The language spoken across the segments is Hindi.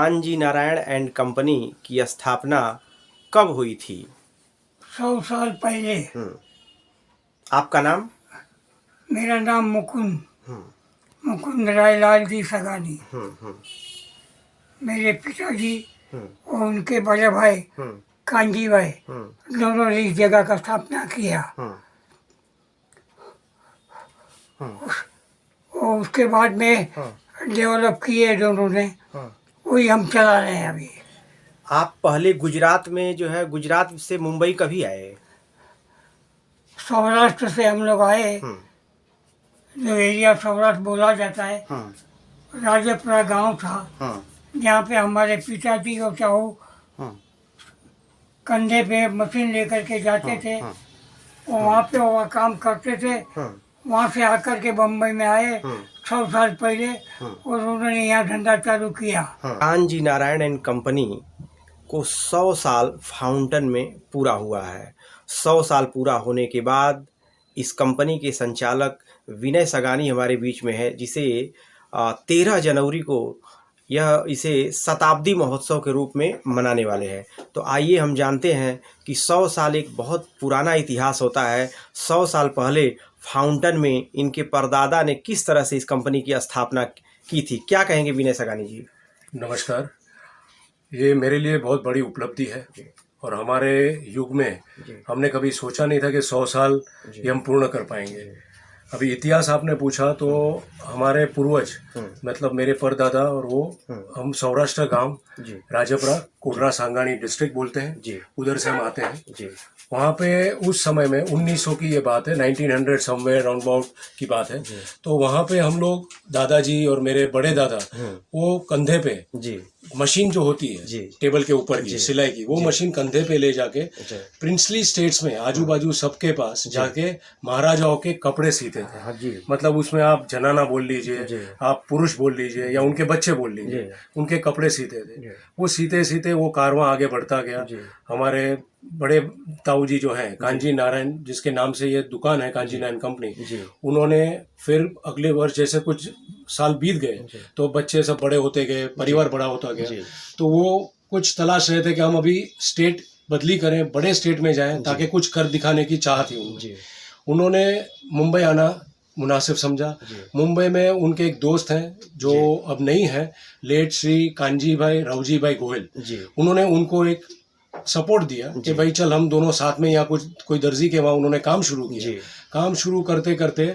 कांजी नारायण एंड कंपनी की स्थापना कब हुई थी? 100 साल पहले। आपका नाम? मेरा नाम मुकुंद रायलाल जी सगानी। मेरे पिताजी और उनके बड़े भाई कांजी भाई दोनों ने इस जगह का स्थापना किया। और उसके बाद में डेवलप किए दोनों ने, वही हम चला रहे हैं अभी। आप पहले गुजरात में जो है, गुजरात से मुंबई कभी आए? सौराष्ट्र से हम लोग आए। जो एरिया सौराष्ट्र बोला जाता है, राजेपुरा गांव था, जहाँ पे हमारे पिताजी और चाहू कंधे पे मशीन लेकर के जाते थे और वहाँ पे वो काम करते थे। वहाँ से आकर के बम्बई में आए 100 साल पहले और उन्होंने यहाँ धंधा चालू किया। कांजी नारायण एंड कंपनी को 100 साल फाउंटन में पूरा हुआ है। 100 साल पूरा होने के बाद इस कंपनी के संचालक विनय सगानी हमारे बीच में है, जिसे 13 जनवरी को इसे शताब्दी महोत्सव के रूप में मनाने वाले हैं। तो आइए हम जानते हैं कि 100 साल एक बहुत पुराना इतिहास होता है। 100 साल पहले फाउंटन में इनके परदादा ने किस तरह से इस कंपनी की स्थापना की थी। क्या कहेंगे विनय सगानी जी? नमस्कार। ये मेरे लिए बहुत बड़ी उपलब्धि है और हमारे युग में हमने कभी सोचा नहीं था कि 100 साल ये हम पूर्ण कर पाएंगे। अभी इतिहास आपने पूछा तो हमारे पूर्वज मतलब मेरे परदादा और वो हम सौराष्ट्र गांव राजेपुरा कोडरा सांगानी डिस्ट्रिक्ट बोलते हैं, उधर से हम आते हैं। वहाँ पे उस समय में 1900 की ये बात है, 1900 समवेयर राउंड अबाउट की बात है। तो वहाँ पे हम लोग दादाजी और मेरे बड़े दादा वो कंधे पे मशीन जो होती है टेबल के ऊपर की सिलाई की, वो मशीन कंधे पे ले जाके प्रिंसली स्टेट्स में आजू बाजू सबके पास जाके महाराजाओं के कपड़े सीते थे। मतलब उसमें आप जनाना बोल लीजिए, आप पुरुष बोल लीजिए या उनके बच्चे बोल लीजिए, उनके कपड़े सीते थे। वो सीते सीते वो कारवां आगे बढ़ता गया। हमारे बड़े ताऊ जी जो हैं कांजी नारायण, जिसके नाम से ये दुकान है कांजी नारायण कंपनी, उन्होंने फिर अगले वर्ष जैसे कुछ साल बीत गए तो बच्चे सब बड़े होते गए, परिवार बड़ा होता गया, तो वो कुछ तलाश रहे थे कि हम अभी स्टेट बदली करें, बड़े स्टेट में जाएं ताकि कुछ कर दिखाने की चाह थी उनमें। उन्होंने मुंबई आना मुनासिब समझा। मुंबई में उनके एक दोस्त हैं जो अब नहीं है, लेट श्री कांजी भाई रावजी भाई गोयल, उन्होंने उनको एक सपोर्ट दिया कि भाई चल हम दोनों साथ में या कुछ कोई दर्जी के वहाँ उन्होंने काम शुरू किया। काम शुरू करते करते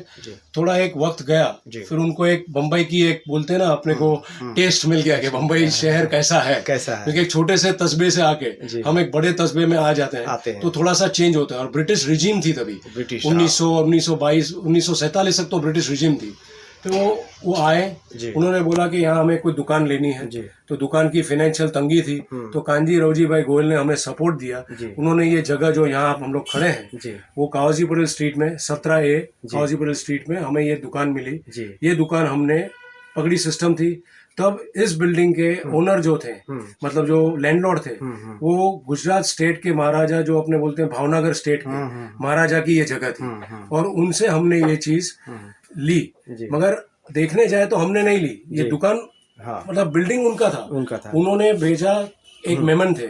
थोड़ा एक वक्त गया, फिर उनको एक बम्बई की एक बोलते हैं ना अपने को टेस्ट मिल गया कि बम्बई शहर कैसा है। क्योंकि एक छोटे से कस्बे से आके हम एक बड़े कस्बे में आ जाते हैं तो थोड़ा सा चेंज होता है। और ब्रिटिश रिजीम थी तभी, 1922 1947 तक तो ब्रिटिश रिजीम थी। तो वो आए, उन्होंने बोला कि यहाँ हमें कोई दुकान लेनी है। तो दुकान की फाइनेंशियल तंगी थी, तो कांजी रावजी भाई गोयल ने हमें सपोर्ट दिया। उन्होंने ये जगह जो यहाँ हम लोग खड़े हैं वो कावाजीपुरम स्ट्रीट में 17A कावाजीपुरम स्ट्रीट में हमें ये दुकान मिली। ये दुकान हमने पगड़ी सिस्टम थी तब। इस बिल्डिंग के ओनर जो थे मतलब जो लैंडलॉर्ड थे वो गुजरात स्टेट के महाराजा, जो अपने बोलते हैं भावनगर स्टेट के महाराजा की ये जगह थी और उनसे हमने ये चीज ली। मगर देखने जाए तो हमने नहीं ली ये दुकान, मतलब बिल्डिंग उनका था। उन्होंने भेजा, एक मेमन थे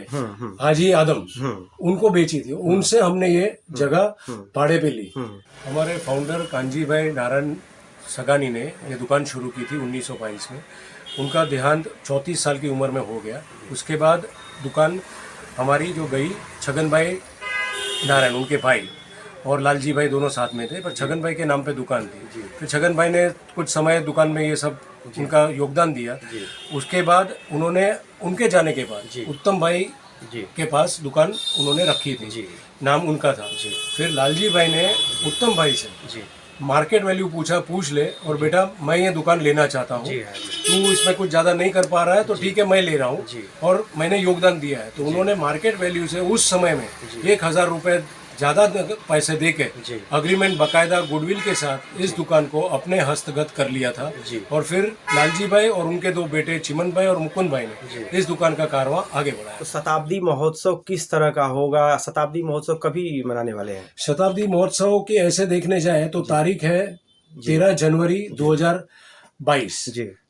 हाजी आदम, उनको बेची थी, उनसे हमने ये जगह भाड़े पे ली। हमारे फाउंडर कांजी भाई नारायण सगानी ने ये दुकान शुरू की थी 1922 में। उनका देहांत 34 साल की उम्र में हो गया। उसके बाद दुकान हमारी जो गई, छगन भाई नारायण उनके भाई और लालजी भाई दोनों साथ में थे, पर छगन भाई के नाम पे दुकान थी। फिर छगन भाई ने कुछ समय दुकान में ये सब उनका योगदान दिया। उसके बाद उन्होंने, उनके जाने के बाद उत्तम भाई के पास दुकान उन्होंने रखी थी, नाम उनका था। फिर लालजी भाई ने उत्तम भाई से मार्केट वैल्यू पूछ ले और बेटा मैं ये दुकान लेना चाहता हूँ, तू इसमें कुछ ज़्यादा नहीं कर पा रहा है तो ठीक है मैं ले रहा हूँ और मैंने योगदान दिया है। तो उन्होंने मार्केट वैल्यू से उस समय में 1000 रुपये ज़्यादा पैसे देके अग्रीमेंट बाकायदा गुडविल के साथ इस दुकान को अपने हस्तगत कर लिया था। और फिर लालजी भाई और उनके दो बेटे चिमन भाई और मुकुंद भाई ने इस दुकान का कारवां आगे बढ़ाया। तो शताब्दी महोत्सव किस तरह का होगा? शताब्दी महोत्सव कभी मनाने वाले हैं? शताब्दी महोत्सव के ऐसे देखने जाए तो तारीख है 13 जनवरी 2022।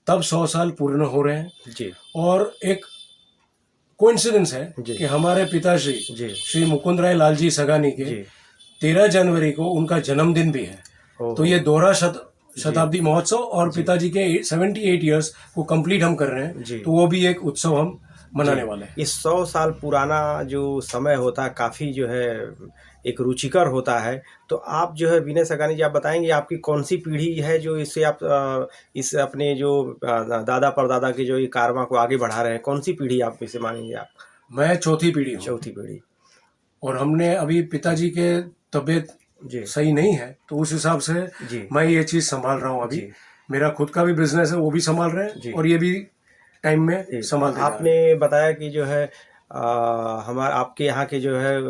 तब 100 साल पूर्ण हो रहे हैं। जी और एक कोइंसिडेंस है जी। कि हमारे पिताश्री जी श्री मुकुंद राय लालजी सगानी के जी 13 जनवरी को उनका जन्मदिन भी है। ओहो। तो ये दोहरा शताब्दी महोत्सव और पिताजी के 78 इयर्स को कंप्लीट हम कर रहे जी। हैं, तो वो भी एक उत्सव हम मनाने वाले हैं। ये 100 साल पुराना जो समय होता है काफ़ी जो है एक रुचिकर होता है। तो आप जो है विनय सगानी जी, आप बताएंगे आपकी कौन सी पीढ़ी है जो इससे आप इस अपने जो दादा परदादा के जो ये कारवां को आगे बढ़ा रहे हैं, कौन सी पीढ़ी आप इसे मानेंगे आप? मैं चौथी पीढ़ी हूँ चौथी पीढ़ी। और हमने अभी पिताजी के तबीयत जी सही नहीं है, तो उस हिसाब से जी मैं ये चीज़ संभाल रहा हूँ अभी। जी। मेरा खुद का भी बिजनेस है, वो भी संभाल रहे जी। हैं और ये भी टाइम में जी। संभाल आपने बताया कि जो है हमारे आपके यहाँ के जो है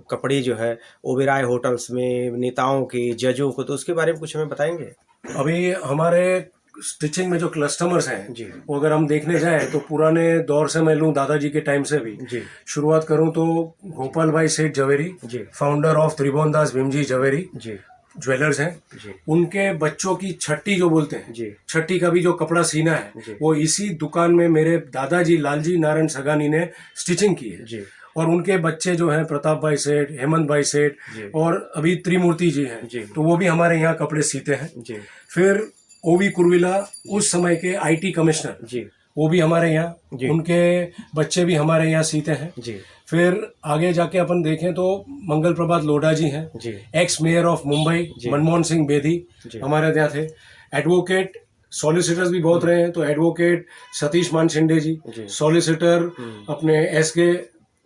कपड़े जो है ओबेराय होटल्स में नेताओं के, जजों को, तो उसके बारे में कुछ हमें बताएंगे? अभी हमारे स्टिचिंग में जो कस्टमर्स हैं जी वो अगर हम देखने जाएं तो पुराने दौर से मैं लूँ, दादाजी के टाइम से भी जी शुरुआत करूं तो Gopal bhai Seth Zaveri, ji founder of Tribhovandas Bhimji Zaveri ji jewellers हैं, जी उनके बच्चों की छठी जो बोलते हैं, जी छठी का भी जो कपड़ा सीना जी। है वो इसी दुकान में मेरे दादाजी लालजी नारायण सगानी ने स्टिचिंग की है। जी और उनके बच्चे जो हैं प्रताप भाई सेठ, हेमंत भाई सेठ जी और अभी त्रिमूर्ति जी हैं, जी तो वो भी हमारे यहाँ कपड़े सीते हैं। जी फिर ओवी कुरविला उस समय के आईटी कमिश्नर, जी वो भी हमारे यहाँ, जी। उनके बच्चे भी हमारे यहाँ सीते हैं। जी फिर आगे जाके अपन देखें तो मंगल प्रभात लोढ़ा जी हैं, जी एक्स मेयर ऑफ मुंबई जी। मनमोहन सिंह बेदी जी। हमारे यहाँ थे। एडवोकेट सॉलिसिटर्स भी बहुत रहे हैं, तो एडवोकेट सतीश मान शिंदे जी, जी। सॉलिसिटर अपने एस के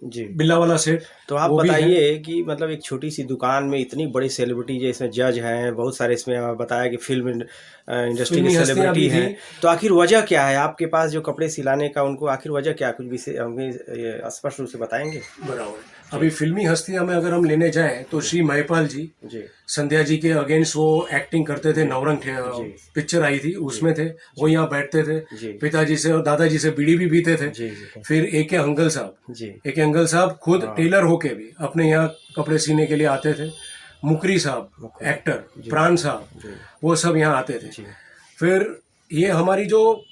जी। बिल्लावाला सेठ। तो आप वो भी हैं। बताइए कि मतलब एक छोटी सी दुकान में इतनी बड़ी सेलिब्रिटी, जो इसमें जज हैं, बहुत सारे, इसमें आप बताया कि फिल्म इंडस्ट्री की फिल्मी हस्तियां सेलिब्रिटी भी हैं, थी। तो आखिर वजह क्या है आपके पास जो कपड़े सिलाने का, उनको आखिर वजह क्या, कुछ विषय हमें स्पष्ट रूप से बताएंगे? बराबर। अभी फिल्मी हस्तियां में अगर हम लेने जाएं तो श्री महिपाल जी, जी संध्या जी के अगेंस्ट वो एक्टिंग करते थे, नवरंग पिक्चर आई थी उसमें थे, वो यहाँ बैठते थे, जी पिताजी से और दादाजी से बीड़ी भी पीते थे। जी जी फिर एके अंकल साहब, जी एके अंकल साहब खुद टेलर होके भी अपने यहाँ कपड़े सीने के लिए आते थे। मुकरी साहब एक्टर, प्राण साहब, जी वो सब यहाँ आते थे। जी फिर ये हमारी जो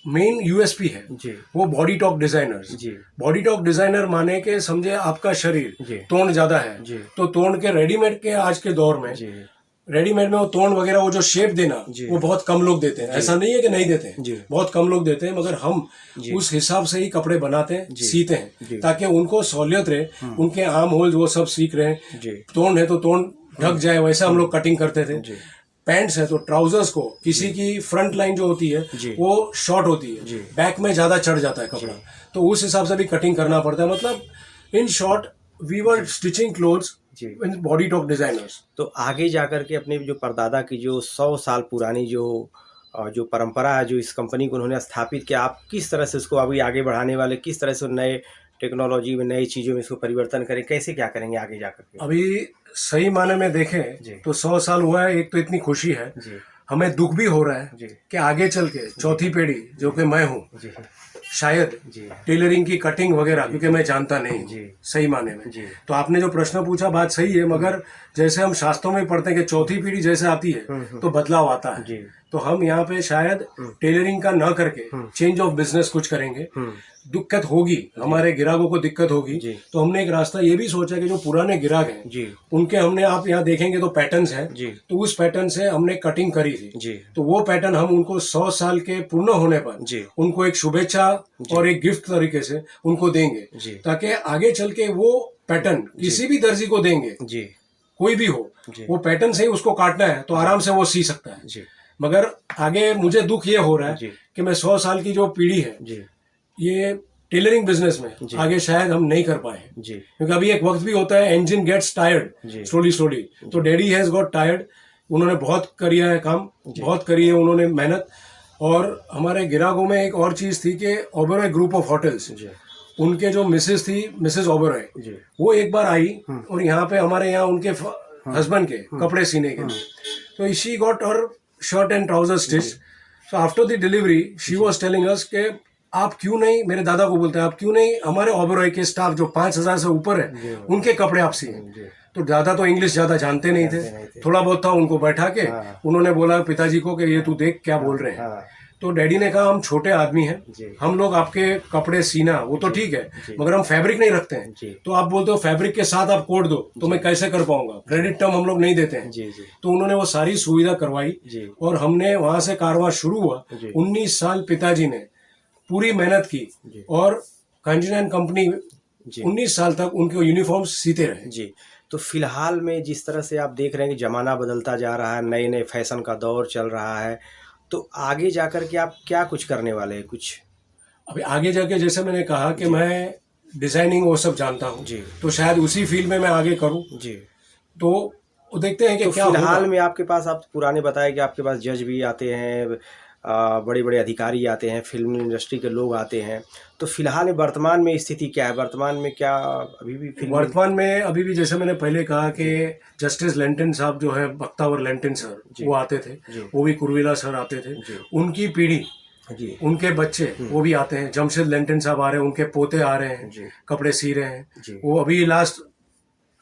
मेन यूएसपी है जी वो बॉडी टॉक डिजाइनर्स। जी बॉडी टॉक डिजाइनर माने के समझे आपका शरीर जी तोड़ ज्यादा है, जी तो तोड़ के रेडीमेड के आज के दौर में जी रेडीमेड में वो तोड़ वगैरह वो जो शेप देना जी। वो बहुत कम लोग देते हैं। ऐसा नहीं है कि नहीं देते हैं, जी। बहुत कम लोग देते हैं, मगर हम जी। उस हिसाब से ही कपड़े बनाते हैं, जी। सीते जी। हैं, ताकि उनको सहूलियत रहे, उनके आर्म होल्स वो सब सीख रहे हैं। जी तोड़ है तो तोड़ ढक जाए, वैसे हम लोग कटिंग करते थे। जी पैंट्स है तो ट्राउजर्स को किसी की फ्रंट लाइन जो होती है जी। वो शॉर्ट होती है, जी। बैक में ज्यादा चढ़ जाता है कपड़ा, तो उस हिसाब से भी कटिंग करना पड़ता है। मतलब in short we were stitching clothes जी। In body talk designers. तो आगे जाकर के अपने जो परदादा की जो 100 साल पुरानी जो परंपरा है, जो इस कंपनी को उन्होंने स्थापित किया, आप किस तरह से उसको अभी आगे बढ़ाने वाले, किस तरह से नए टेक्नोलॉजी में, नई चीज़ों में इसको परिवर्तन करें, कैसे क्या करेंगे आगे जाकर के? अभी सही माने में देखें जी। तो 100 साल हुआ है, एक तो इतनी खुशी है, जी हमें दुख भी हो रहा है जी कि आगे चल के चौथी पीढ़ी जो कि मैं हूँ, जी शायद जी टेलरिंग की कटिंग वगैरह, क्योंकि मैं जानता नहीं जी। हूँ सही माने में। जी तो आपने जो प्रश्न पूछा बात सही है, मगर जैसे हम शास्त्रों में पढ़ते हैं कि चौथी पीढ़ी जैसे आती है तो बदलाव आता है। जी तो हम यहाँ पे शायद टेलरिंग का न करके चेंज ऑफ बिजनेस कुछ करेंगे। दिक्कत होगी, हमारे ग्राहकों को दिक्कत होगी, जी। तो हमने एक रास्ता ये भी सोचा कि जो पुराने ग्राहक हैं जी उनके हमने, आप यहाँ देखेंगे तो पैटर्न्स हैं, जी तो उस पैटर्न से हमने कटिंग करी थी। जी तो वो पैटर्न हम उनको 100 साल के पूर्ण होने पर जी उनको एक शुभेच्छा और एक गिफ्ट तरीके से उनको देंगे, जी ताकि आगे चल के वो पैटर्न किसी भी दर्जी को देंगे, जी कोई भी हो, जी। वो पैटर्न से ही उसको काटना है तो आराम से वो सी सकता है। जी मगर आगे मुझे दुख ये हो रहा जी। है कि मैं 100 साल की जो पीढ़ी है जी ये टेलरिंग बिजनेस में जी। आगे शायद हम नहीं कर पाए, जी क्योंकि अभी एक वक्त भी होता है इंजन गेट्स जी। Tired slowly. तो डैडी हैज गॉट टायर्ड, उन्होंने बहुत करिया है काम, बहुत करी है उन्होंने मेहनत। और हमारे ग्राहकों में एक और चीज थी कि ओबेरॉय ग्रुप ऑफ होटल्स, जी उनके जो मिसेस थी, मिसेस ओबेरॉय, जी वो एक बार आई और यहाँ पे हमारे यहाँ उनके हस्बैंड के कपड़े सीने के लिए, तो she got her shirt and trouser stitch. So after the delivery she was telling us के आप क्यों नहीं, मेरे दादा को बोलते हैं, आप क्यों नहीं हमारे ओबेरॉय के स्टाफ जो 5000 से ऊपर है उनके कपड़े आप सिए। जी तो दादा तो इंग्लिश ज्यादा जानते नहीं थे, थोड़ा बहुत था, उनको बैठा के उन्होंने बोला पिताजी को कि ये तू देख क्या बोल रहे हैं। हाँ तो डैडी ने कहा हम छोटे आदमी हैं, जी। हम लोग आपके कपड़े सीना वो तो ठीक है, मगर हम फैब्रिक नहीं रखते हैं। जी। तो आप बोलते हो फैब्रिक के साथ आप कोड दो, तो मैं कैसे कर पाऊंगा, क्रेडिट टर्म हम लोग नहीं देते हैं। जी जी तो उन्होंने वो सारी सुविधा करवाई जी और हमने वहां से कारवां शुरू हुआ। जी। 19 साल पिताजी ने पूरी मेहनत की जी। और कांजीना एंड कंपनी जी 19 साल तक उनके यूनिफॉर्म सीते रहे। जी। तो फिलहाल में जिस तरह से आप देख रहे हैं कि ज़माना बदलता जा रहा है, नए नए फैशन का दौर चल रहा है, तो आगे जाकर के आप क्या कुछ करने वाले हैं कुछ? अभी आगे जाके जैसे मैंने कहा कि मैं डिजाइनिंग वो सब जानता हूँ, जी। तो शायद उसी फील्ड में मैं आगे करूँ। जी। तो वो देखते हैं कि तो क्या फिलहाल होगा। में आपके पास, आप पुराने बताया कि आपके पास जज भी आते हैं, बड़े बड़े अधिकारी आते हैं, फिल्म इंडस्ट्री के लोग आते हैं, तो फिलहाल में वर्तमान में स्थिति क्या है? वर्तमान में क्या अभी भी फिल्म? वर्तमान में अभी भी जैसे मैंने पहले कहा कि जस्टिस लेंटिन साहब जो है, बख्तावर लेंटिन सर, वो आते थे, वो भी कुरविला सर आते थे, उनकी पीढ़ी, जी उनके बच्चे वो भी आते हैं। जमशेद लेंटिन साहब आ रहे हैं, उनके पोते आ रहे हैं, कपड़े सी रहे हैं। वो अभी लास्ट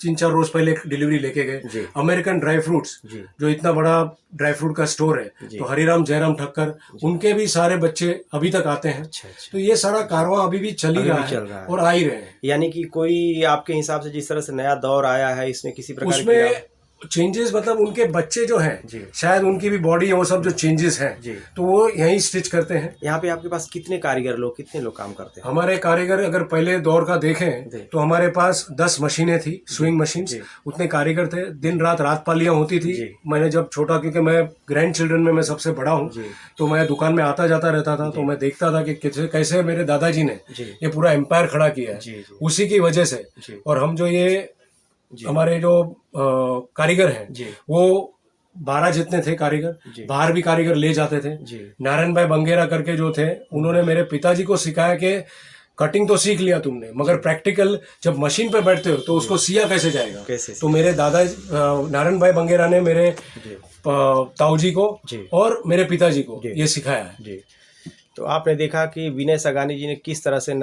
3-4 रोज पहले एक डिलीवरी लेके गए। अमेरिकन ड्राई फ्रूट्स, जो इतना बड़ा ड्राई फ्रूट का स्टोर है, तो हरिराम जयराम ठक्कर, उनके भी सारे बच्चे अभी तक आते हैं। तो ये सारा कारवां अभी भी चल ही रहा है और आ ही रहे हैं। यानी कि कोई आपके हिसाब से जिस तरह से नया दौर आया है, इसमें किसी प्रकार की उसमें चेंजेस, मतलब उनके बच्चे जो हैं, शायद उनकी भी बॉडी वो सब जो चेंजेस हैं, तो वो यहीं स्टिच करते हैं। यहाँ पे आपके पास कितने कारीगर लोग, कितने लोग काम करते हैं? हमारे कारीगर अगर पहले दौर का देखें तो हमारे पास 10 मशीनें थी, स्विंग मशीन्स, उतने कारीगर थे। दिन रात रात पालियां होती थी। मैंने जब छोटा, क्योंकि मैं ग्रैंड चिल्ड्रन में मैं सबसे बड़ा हूँ, तो मैं दुकान में आता जाता रहता था, तो मैं देखता था कि कैसे मेरे दादाजी ने ये पूरा एम्पायर खड़ा किया है, उसी की वजह से। और हम जो ये हमारे जो कारीगर हैं, वो 12 जितने थे कारीगर, बाहर भी कारीगर ले जाते थे। नारायण भाई बंगेरा करके जो थे, उन्होंने मेरे पिताजी को सिखाया कि कटिंग तो सीख लिया तुमने, मगर प्रैक्टिकल जब मशीन पे बैठते हो तो उसको सिया कैसे जाएगा। तो मेरे दादा नारायण भाई बंगेरा ने मेरे ताऊजी को और मेरे पिताजी को ये सिखाया है। तो आपने देखा कि विनय सगानी जी ने किस तरह से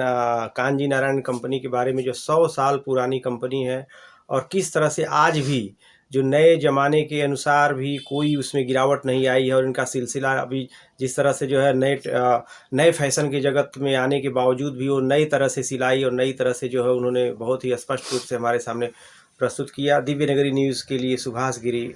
कांजी नारायण कंपनी के बारे में, जो 100 साल पुरानी कंपनी है, और किस तरह से आज भी जो नए ज़माने के अनुसार भी कोई उसमें गिरावट नहीं आई है, और इनका सिलसिला अभी जिस तरह से जो है नए फैशन के जगत में आने के बावजूद भी वो नई तरह से सिलाई और नई तरह से जो है उन्होंने बहुत ही स्पष्ट रूप से हमारे सामने प्रस्तुत किया। दिव्य नगरी न्यूज़ के लिए सुभाष गिरी।